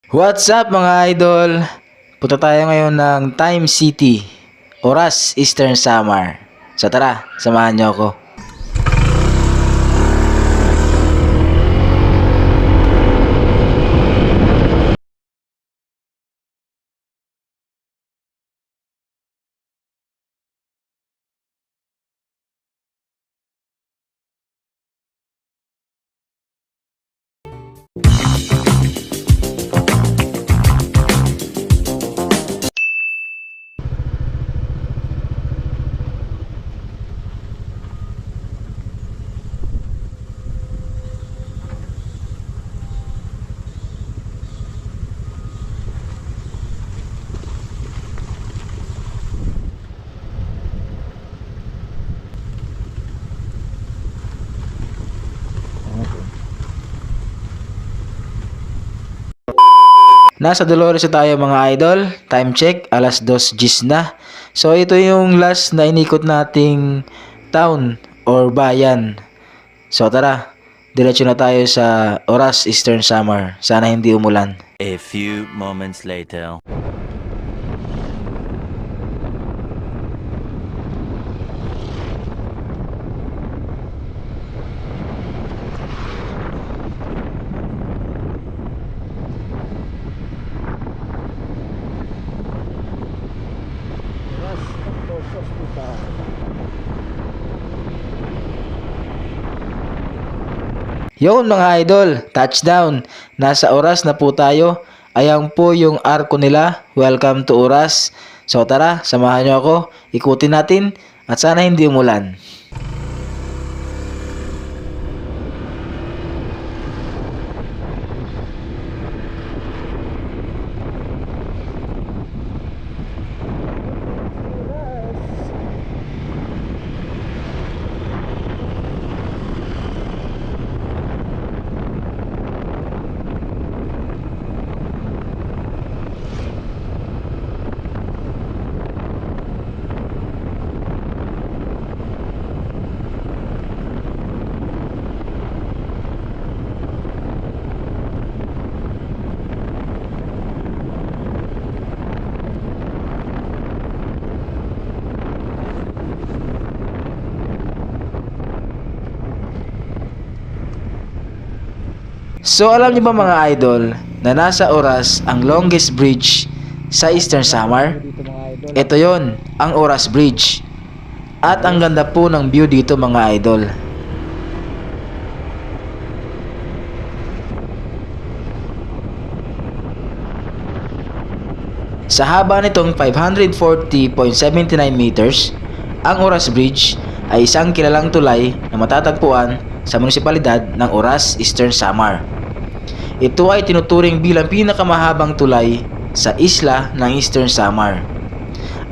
What's up mga idol? Punta tayo ngayon ng Time City, Oras Eastern Samar. So tara, samahan niyo ako. Nasa Dolores na tayo mga idol. Time check, alas 2 gis na. So ito yung last na inikot nating town or bayan. So tara, diretso na tayo sa Oras Eastern Samar. Sana hindi umulan. A few moments later. Yon mga idol, touchdown. Nasa Oras na po tayo. Ayan po yung arko nila. Welcome to Oras. So tara, samahan nyo ako. Ikutin natin at sana hindi umulan. So alam niyo ba mga idol na nasa Oras ang longest bridge sa Eastern Samar? Ito yon, ang Oras Bridge. At ang ganda po ng view dito mga idol. Sa haba nitong 540.79 meters, ang Oras Bridge ay isang kilalang tulay na matatagpuan sa munisipalidad ng Oras, Eastern Samar. Ito ay tinuturing bilang pinakamahabang tulay sa isla ng Eastern Samar.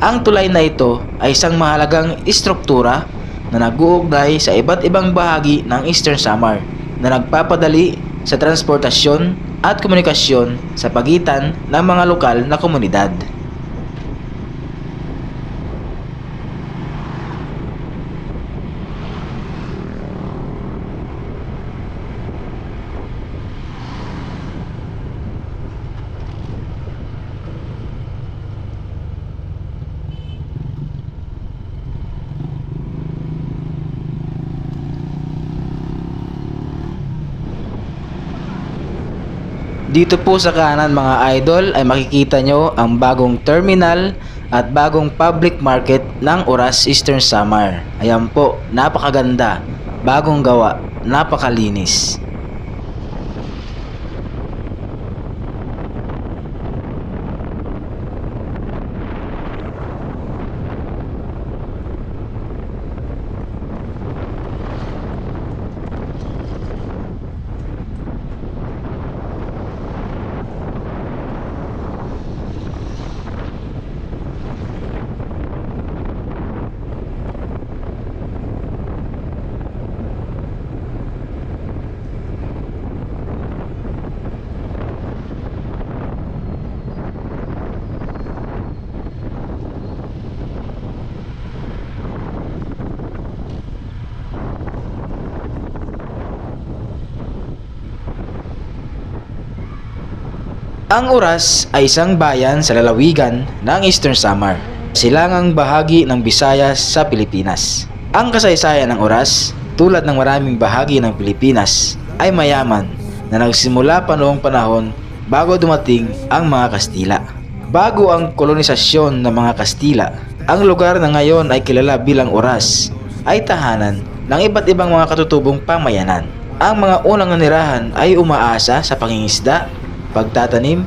Ang tulay na ito ay isang mahalagang istruktura na nag-uugnay sa iba't ibang bahagi ng Eastern Samar na nagpapadali sa transportasyon at komunikasyon sa pagitan ng mga lokal na komunidad. Dito po sa kanan mga idol ay makikita nyo ang bagong terminal at bagong public market ng Oras Eastern Samar. Ayan po, napakaganda, bagong gawa, napakalinis. Ang Oras ay isang bayan sa lalawigan ng Eastern Samar, silangang bahagi ng Visayas sa Pilipinas. Ang kasaysayan ng Oras, tulad ng maraming bahagi ng Pilipinas, ay mayaman na nagsimula pa noong panahon bago dumating ang mga Kastila. Bago ang kolonisasyon ng mga Kastila, ang lugar na ngayon ay kilala bilang Oras ay tahanan ng iba't ibang mga katutubong pamayanan. Ang mga unang nanirahan ay umaasa sa pangingisda, pagtatanim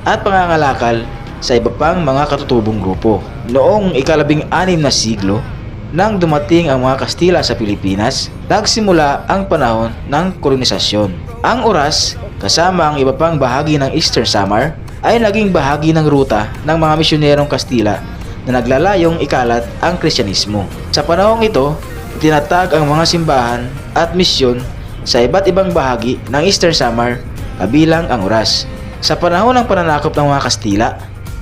at pangangalakal sa iba pang mga katutubong grupo. Noong ika-16 na siglo, nang dumating ang mga Kastila sa Pilipinas, nagsimula ang panahon ng kolonisasyon. Ang Oras, kasama ang iba pang bahagi ng Eastern Samar, ay naging bahagi ng ruta ng mga misyonerong Kastila na naglalayong ikalat ang Kristyanismo. Sa panahong ito, tinatag ang mga simbahan at misyon sa iba't ibang bahagi ng Eastern Samar kabilang ang Oras. Sa panahon ng pananakop ng mga Kastila,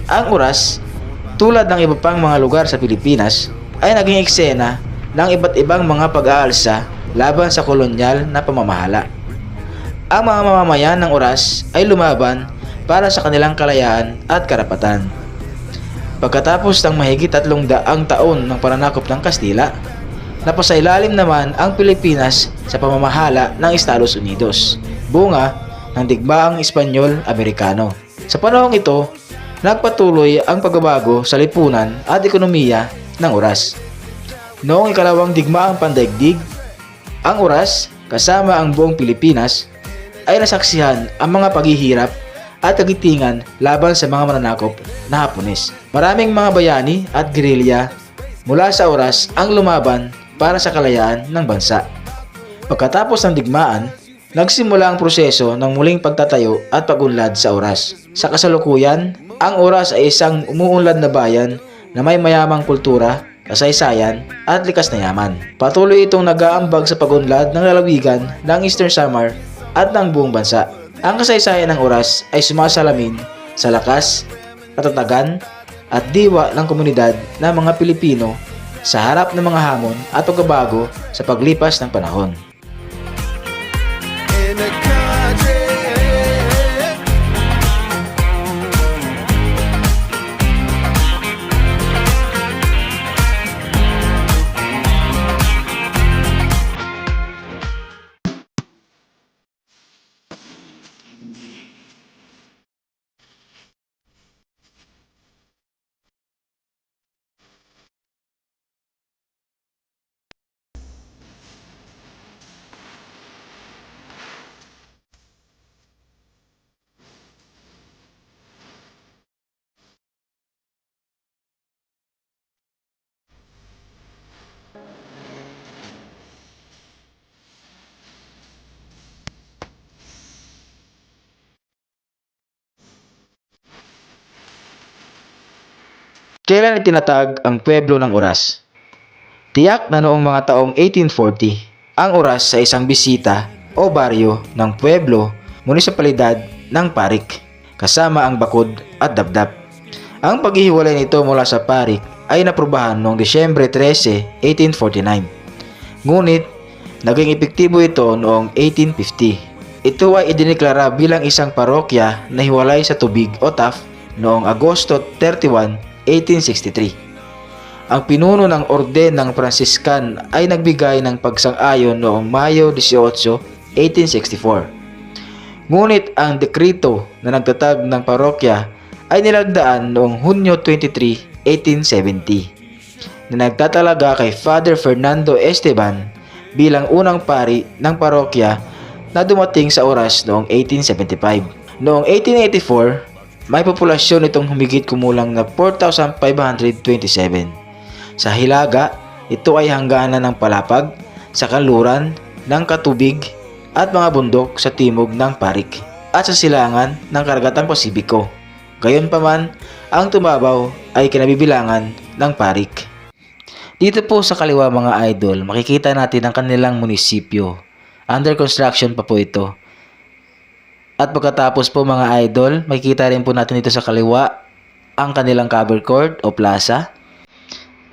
ang Oras, tulad ng iba pang mga lugar sa Pilipinas, ay naging eksena ng iba't ibang mga pag-aalsa laban sa kolonyal na pamamahala. Ang mga mamamayan ng Oras ay lumaban para sa kanilang kalayaan at karapatan. Pagkatapos ng mahigit 300 taon ng pananakop ng Kastila, napasailalim naman ang Pilipinas sa pamamahala ng Estados Unidos, bunga ng digmaang Espanyol-Amerikano. Sa panahong ito, nagpatuloy ang pagbabago sa lipunan at ekonomiya ng Oras. Noong ikalawang digmaang pandaigdig, ang Oras, kasama ang buong Pilipinas, ay nasaksihan ang mga paghihirap at kagitingan laban sa mga mananakop na Hapones. Maraming mga bayani at gerilya mula sa Oras ang lumaban para sa kalayaan ng bansa. Pagkatapos ng digmaan, nagsimula ang proseso ng muling pagtatayo at pagunlad sa Oras. Sa kasalukuyan, ang Oras ay isang umuunlad na bayan na may mayamang kultura, kasaysayan at likas na yaman. Patuloy itong nag-aambag sa pagunlad ng lalawigan ng Eastern Samar at ng buong bansa. Ang kasaysayan ng Oras ay sumasalamin sa lakas, katatagan at diwa ng komunidad ng mga Pilipino sa harap ng mga hamon at pagbabago sa paglipas ng panahon. Kailan itinatag ang pueblo ng Oras? Tiyak na noong mga taong 1840, ang Oras sa isang bisita o baryo ng pueblo, munisipalidad ng Parik, kasama ang Bakod at Dabdab. Ang paghihiwalay nito mula sa Parik ay naprubahan noong Disyembre 13, 1849. Ngunit, naging epektibo ito noong 1850. Ito ay idineklara bilang isang parokya na hiwalay sa tubig o TAF noong Agosto 31, 1863. Ang pinuno ng orden ng Franciscan ay nagbigay ng pagsang-ayon noong Mayo 18, 1864. Ngunit ang dekreto na nagtatag ng parokya ay nilagdaan noong Hunyo 23, 1870 na nagtatalaga kay Father Fernando Esteban bilang unang pari ng parokya na dumating sa Oras noong 1875. Noong 1884, may populasyon itong humigit kumulang na 4,527. Sa hilaga, ito ay hangganan ng palapag, sa kanluran, ng katubig at mga bundok sa timog ng Parik at sa silangan ng karagatang Pasibiko. Gayunpaman, ang tumabaw ay kinabibilangan ng Parik. Dito po sa kaliwa mga idol, makikita natin ang kanilang munisipyo. Under construction pa po ito. At pagkatapos po mga idol, makikita rin po natin dito sa kaliwa ang kanilang cover court o plaza.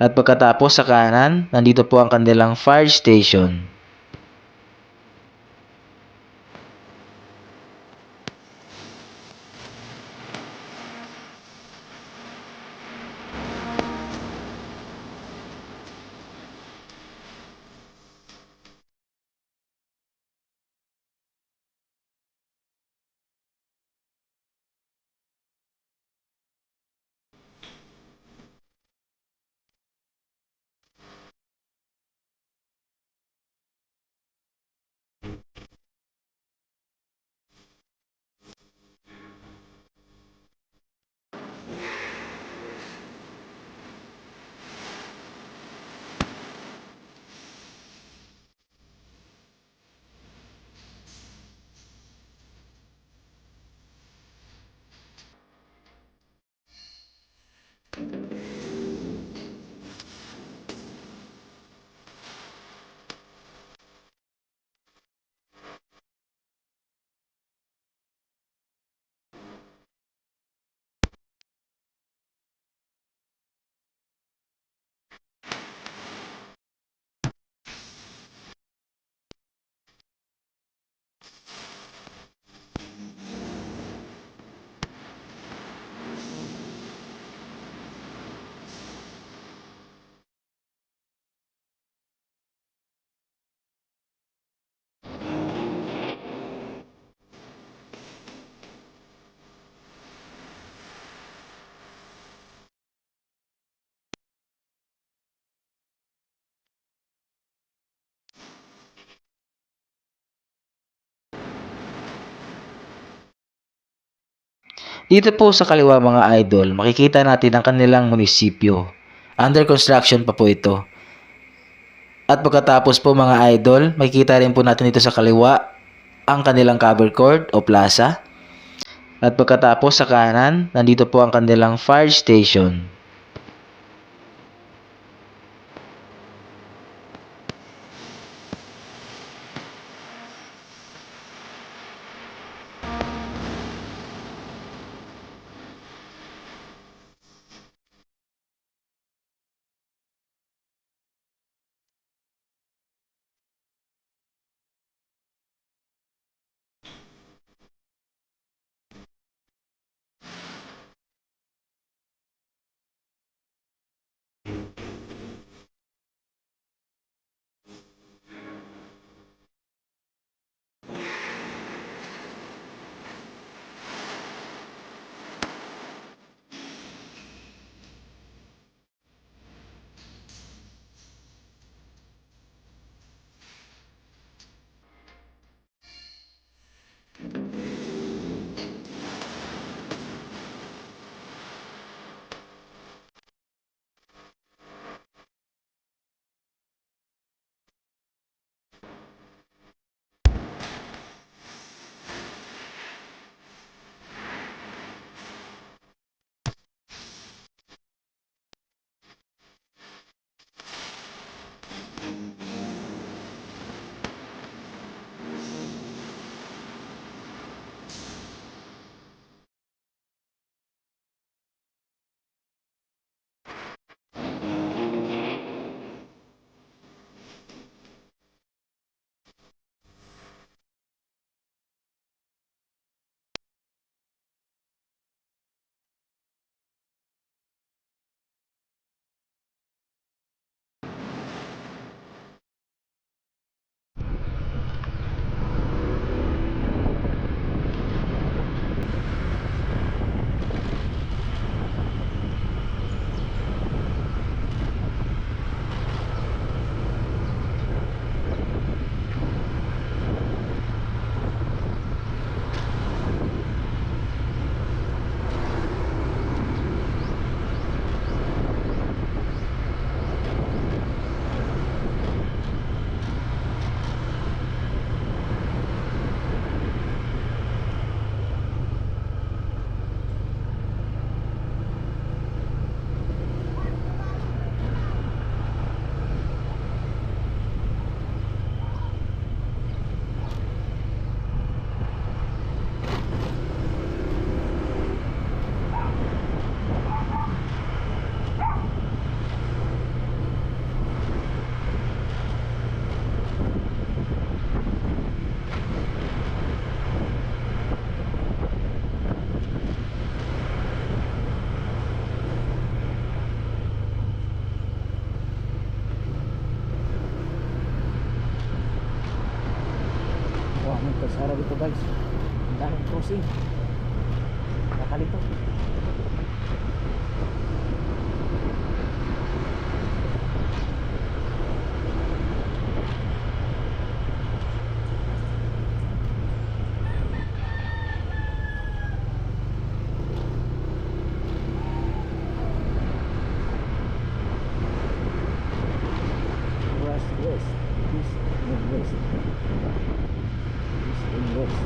At pagkatapos sa kanan, nandito po ang kanilang fire station. Dito po sa kaliwa mga idol, makikita natin ang kanilang munisipyo. Under construction pa po ito. At pagkatapos po mga idol, makikita rin po natin dito sa kaliwa ang kanilang cover court o plaza. At pagkatapos sa kanan, nandito po ang kanilang fire station. Wah, may kalsada dito guys. Ang daming crossing. Nakalito. West, west, east, and west. East and west.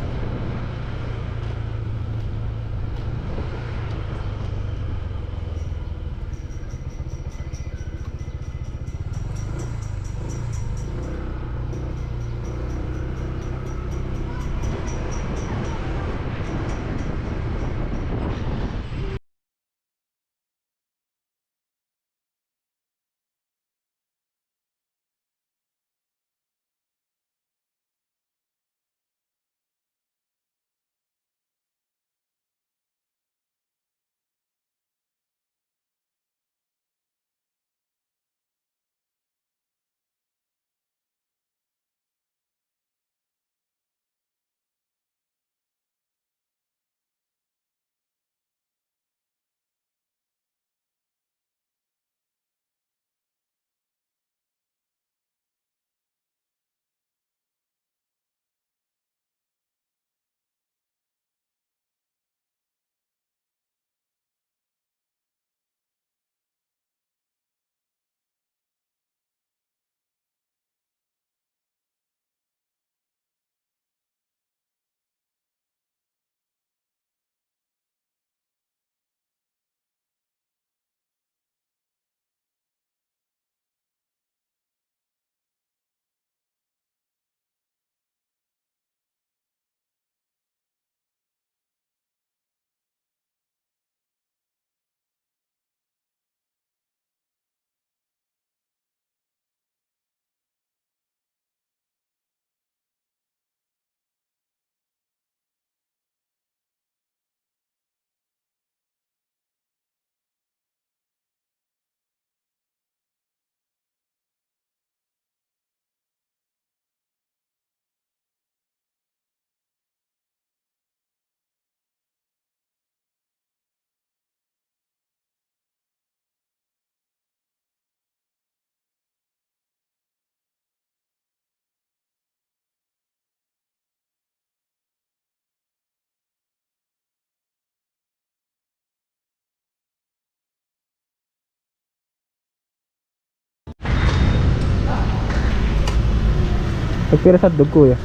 Pagpira sa dog kuya.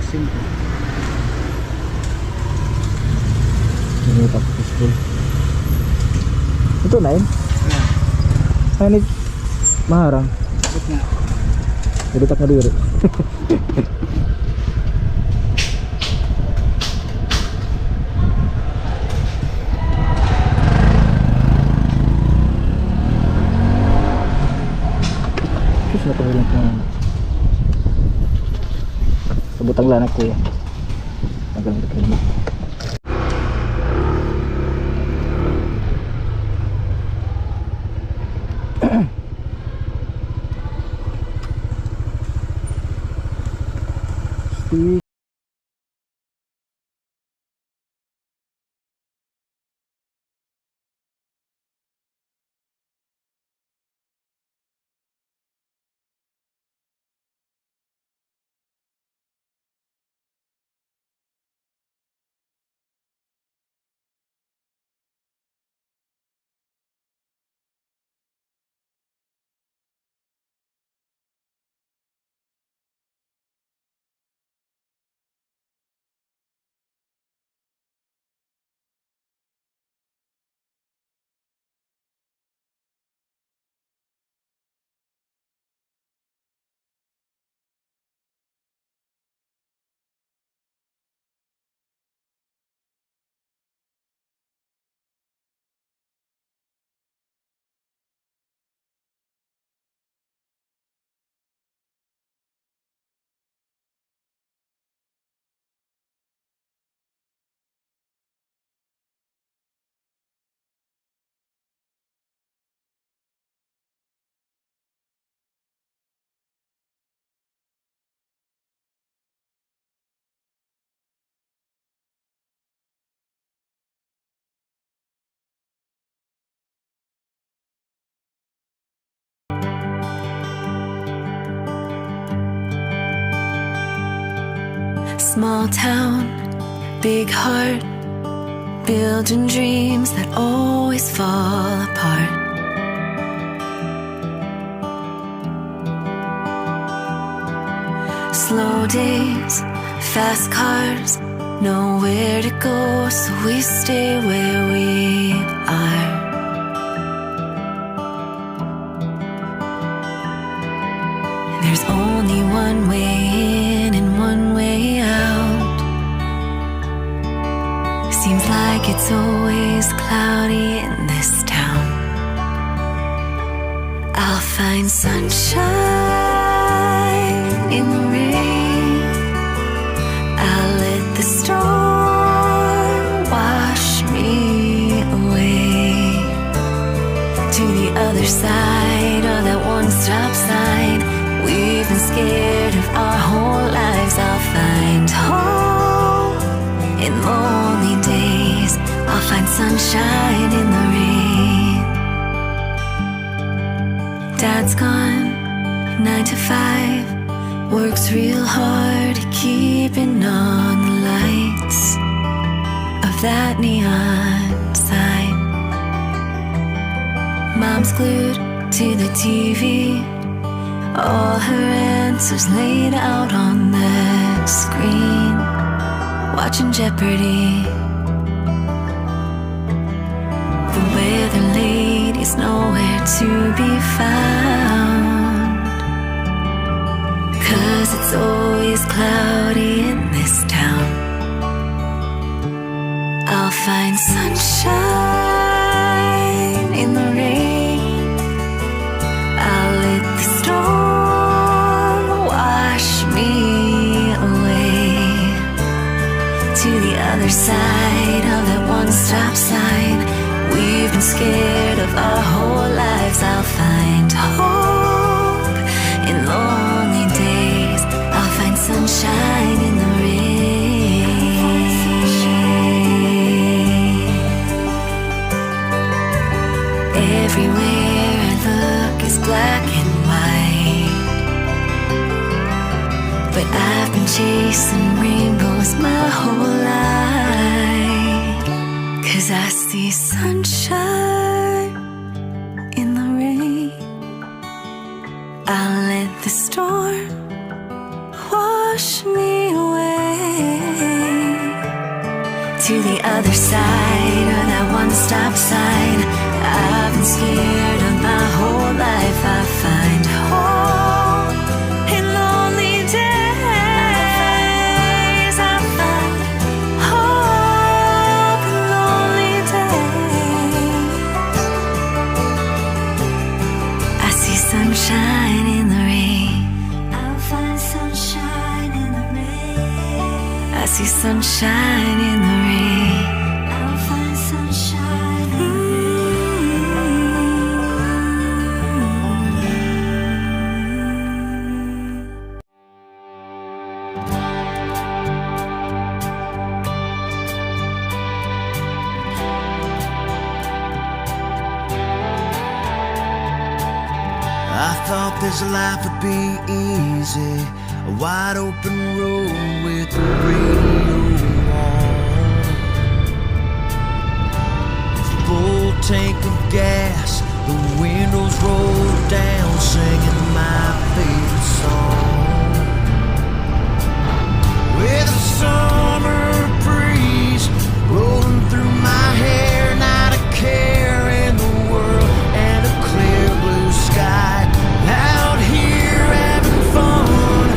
Simple. Ini tapos full. Ito na yun. Ano maharang. Bakit nga? Diretak na diri. Sus na pagbilang ko. Sabutang lanak ko yan. Magalang ko. Small town, big heart, building dreams that always fall apart. Slow days, fast cars, nowhere to go, so we stay where we are. There's only one way in and one way out. Seems like it's always cloudy in this town. I'll find sunshine in the rain. I'll let the storm wash me away to the other side of that one-stop sign. We've been scared of our whole lives. I'll find hope in lonely days. I'll find sunshine in the rain. Dad's gone, 9 to 5. Works real hard at keeping on the lights of that neon sign. Mom's glued to the TV. All her answers laid out on the screen, watching Jeopardy. The weather lady's nowhere to be found, 'cause it's always cloudy in this town. I'll find sunshine in the rain. I'll let the storm wash me away to the other side of that one-stop sign. We've been scared of our whole lives. I'll find hope in lonely days. I'll find sunshine in the rain. Everywhere I look is black and white, but I've been chasing rainbows my whole life, 'cause I see sunshine in the rain. I'll let the storm wash me away to the other side of that one-stop sign. I've been scared of my whole life. I find hope in lonely days. I find hope in lonely days. I see sunshine in the rain. I'll find sunshine in the rain. I see sunshine in the rain. I'll find sunshine in the rain. I thought this life would be easy, a wide open road with the radio on. Full tank of gas, the windows roll down, singing my favorite song. With a summer breeze rolling through my hair, not a care in the world, and a clear blue sky. Out here having fun,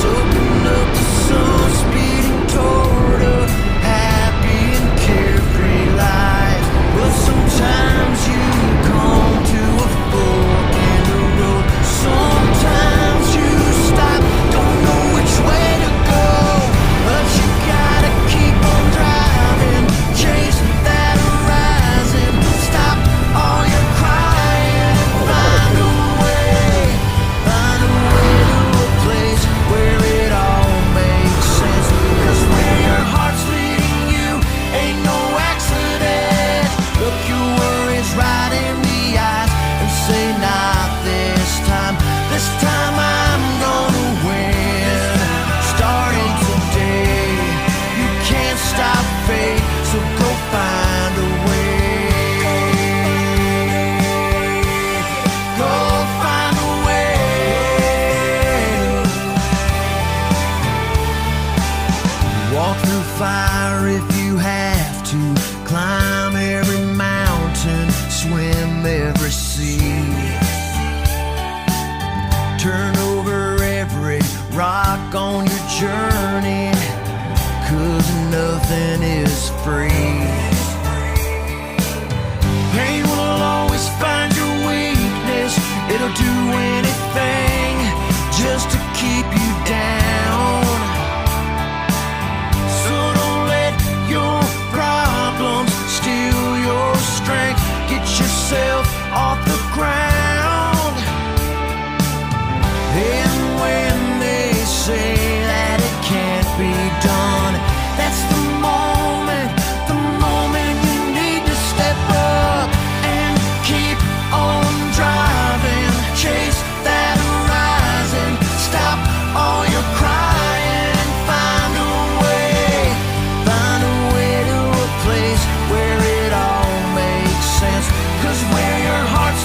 soaking up the sun, speeding toward a happy and carefree life. But sometimes you come to a fork in the road. Sometimes you stop, don't know which way to go, but you gotta keep on driving, chase that horizon, stop all your crying, find a way to a place where it all makes sense. 'Cause where your heart's leading you ain't no accident. Look your worries right in the eyes and say, not this time. This time I'm gonna win. Starting today, you can't stop fate, so go find a way. Go find a way. Walk through fire if you have to, climb every mountain, swim every sea. Turn over every rock on your journey, 'cause nothing is free. Pain will always find your weakness, it'll do anything just to keep you down. So don't let your problems steal your strength. Get yourself off the ground. And when they say that it can't be done, that's the moment you need to step up and keep on driving. Chase that horizon, stop all your crying, find a way to a place where it all makes sense. 'Cause where your heart's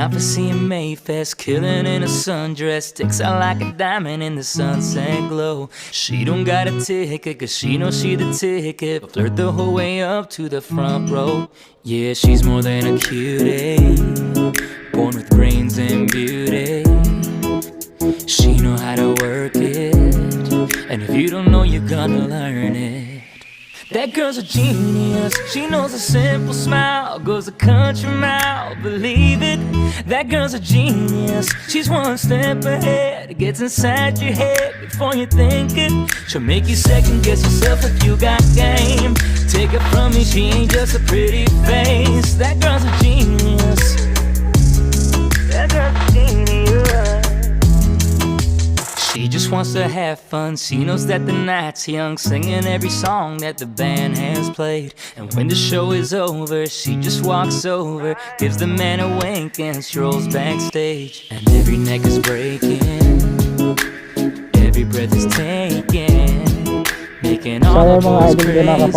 Prophecy in Mayfest, killing in a sundress, sticks out like a diamond in the sunset glow. She don't got a ticket, cause she knows she the ticket, but flirt the whole way up to the front row. Yeah, she's more than a cutie, born with brains and beauty. She know how to work it, and if you don't know, you're gonna learn it. That girl's a genius, she knows a simple smile goes a country mile, believe it. That girl's a genius, she's one step ahead, gets inside your head before you think it. She'll make you second guess yourself if you got game. Take it from me, she ain't just a pretty face. That girl's a genius. That girl's a genius. She just wants to have fun, she knows that the night's young, singing every song that the band has played. And when the show is over, she just walks over, gives the man a wink and strolls backstage. And every neck is breaking, every breath is taken, making all the boys crazy.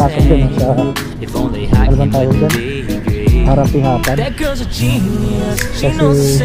If only I can with the degree. Harap-ihapan. That girl's a genius, she knows the